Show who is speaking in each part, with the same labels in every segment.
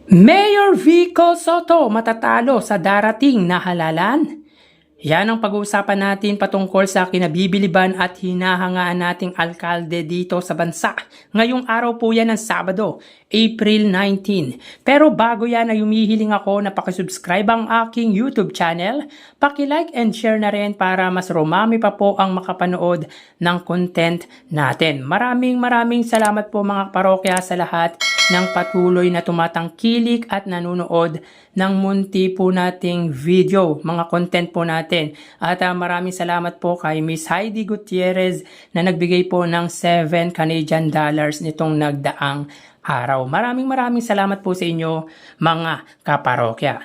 Speaker 1: Mayor Vico Soto matatalo sa darating na halalan? Yan ang pag-uusapan natin patungkol sa kinabibiliban at hinahangaan nating alkalde dito sa bansa. Ngayong araw po yan ng Sabado, April 19. Pero bago yan ay humihiling ako na pakisubscribe ang aking YouTube channel, pakilike and share na rin para mas rumami pa po ang makapanood ng content natin. Maraming salamat po mga parokya sa lahat ng patuloy na tumatangkilik at nanonood ng munti po nating video, mga content po natin. At maraming salamat po kay Miss Heidi Gutierrez na nagbigay po ng 7 Canadian dollars nitong nagdaang araw. Maraming salamat po sa inyo mga kaparokya.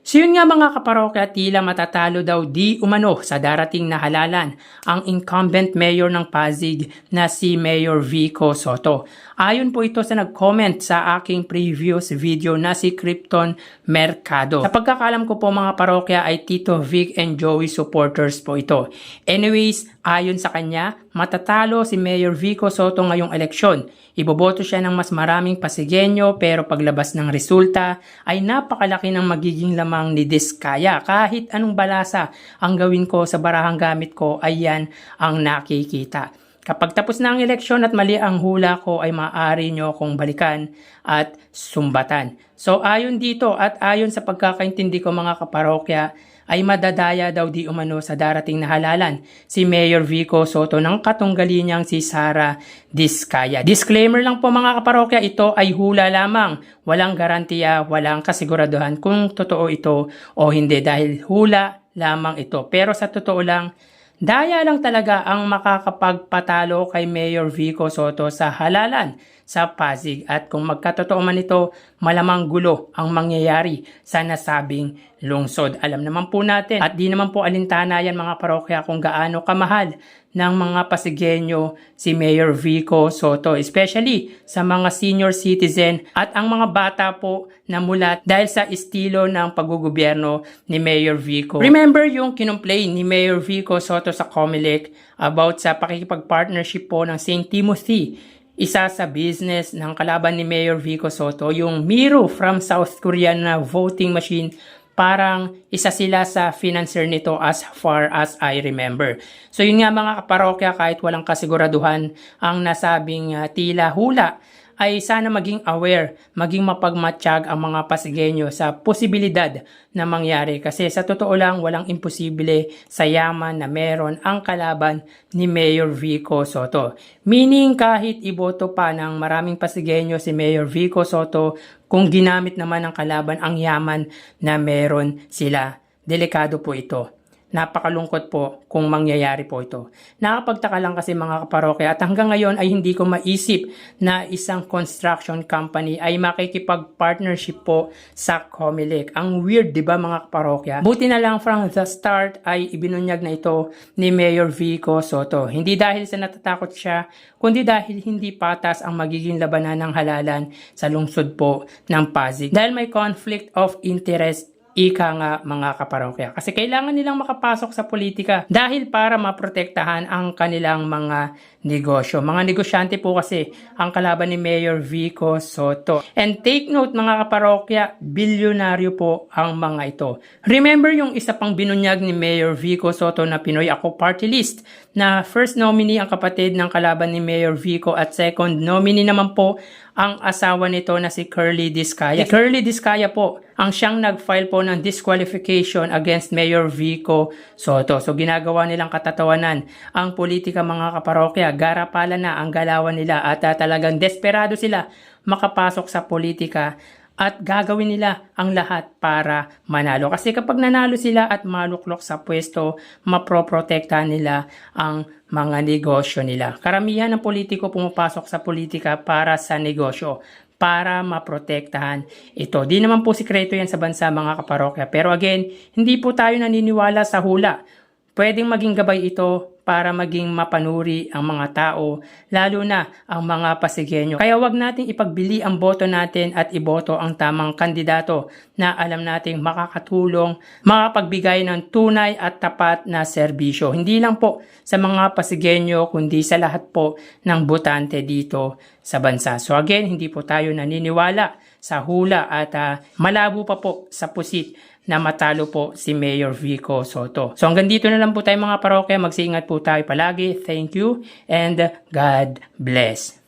Speaker 1: So yun nga mga kaparokya, tila matatalo daw di umano sa darating na halalan ang incumbent mayor ng Pasig na si Mayor Vico Soto. Ayon po ito sa nag-comment sa aking previous video na si Krypton Mercado. Sa pagkakalam ko po mga parokya ay Tito Vic and Joey supporters po ito. Anyways, ayon sa kanya, matatalo si Mayor Vico Soto ngayong eleksyon. Iboboto siya ng mas maraming Pasigueño pero paglabas ng resulta ay napakalaki ng magiging lamang ni Diskaya. Kahit anong balasa ang gawin ko sa barahang gamit ko ay yan ang nakikita. Kapag tapos na ang eleksyon at mali ang hula ko ay maaari nyo akong balikan at sumbatan. So ayon dito at ayon sa pagkakaintindi ko mga kaparokya ay madadaya daw di umano sa darating na halalan si Mayor Vico Soto ng katunggali niyang si Sara Diskaya. Disclaimer lang po mga kaparokya, ito ay hula lamang. Walang garantiya, walang kasiguraduhan kung totoo ito o hindi dahil hula lamang ito. Pero sa totoo lang, daya lang talaga ang makakapagpatalo kay Mayor Vico Soto sa halalan sa Pasig at kung magkatotoo man ito, malamang gulo ang mangyayari sa nasabing lungsod. Alam naman po natin at di naman po alintana yan mga parokya kung gaano kamahal ng mga Pasigueño si Mayor Vico Soto, especially sa mga senior citizen at ang mga bata po na mulat dahil sa estilo ng paggugobyerno ni Mayor Vico. Remember yung kinumplain ni Mayor Vico Soto sa COMELEC about sa pakikipag-partnership po ng St. Timothy, isa sa business ng kalaban ni Mayor Vico Soto, yung Miro from South Korea na voting machine. Parang isa sila sa financer nito as far as I remember. So yun nga mga kaparokya, kahit walang kasiguraduhan ang nasabing tila hula, ay sana maging aware, maging mapagmatsyag ang mga Pasigueño sa posibilidad na mangyari. Kasi sa totoo lang, walang imposible sa yaman na meron ang kalaban ni Mayor Vico Soto. Meaning kahit iboto pa ng maraming Pasigueño si Mayor Vico Soto, kung ginamit naman ng kalaban ang yaman na meron sila, delikado po ito. Napakalungkot po kung mangyayari po ito. Nakapagtaka lang kasi mga kaparokya at hanggang ngayon ay hindi ko maisip na isang construction company ay makikipag-partnership po sa COMELEC. Ang weird, di ba mga kaparokya? Buti na lang from the start ay ibinunyag na ito ni Mayor Vico Soto. Hindi dahil sa natatakot siya, kundi dahil hindi patas ang magiging labanan ng halalan sa lungsod po ng Pasig. Dahil may conflict of interest, ika nga mga kaparokya. Kasi kailangan nilang makapasok sa politika dahil para maprotektahan ang kanilang mga negosyo. Mga negosyante po kasi ang kalaban ni Mayor Vico Soto. And take note mga kaparokya, bilyonaryo po ang mga ito. Remember yung isa pang binunyag ni Mayor Vico Soto na Pinoy Ako Party List na first nominee ang kapatid ng kalaban ni Mayor Vico at second nominee naman po ang asawa nito na si Curly Diskaya. Si Curly Diskaya po ang siyang nag-file po ng disqualification against Mayor Vico Soto. So ginagawa nilang katatawanan ang politika mga kaparokya. Garapalan na ang galawan nila at talagang desperado sila makapasok sa politika at gagawin nila ang lahat para manalo. Kasi kapag nanalo sila at maluklok sa pwesto, maproprotektahan nila ang mga negosyo nila. Karamihan ng politiko pumapasok sa politika para sa negosyo, para maprotektahan ito. Di naman po sikreto yan sa bansa mga kaparokya. Pero again, hindi po tayo naniniwala sa hula. Pwedeng maging gabay ito para maging mapanuri ang mga tao, lalo na ang mga Pasigueño. Kaya wag nating ipagbili ang boto natin at iboto ang tamang kandidato na alam nating makakatulong, makapagbigay ng tunay at tapat na serbisyo. Hindi lang po sa mga Pasigueño, kundi sa lahat po ng botante dito sa bansa. So again, hindi po tayo naniniwala sa hula at malabo pa po sa pusit na matalo po si Mayor Vico Soto. So hanggang dito na lang po tayo mga parokya. Magsiingat po tayo palagi. Thank you and God bless.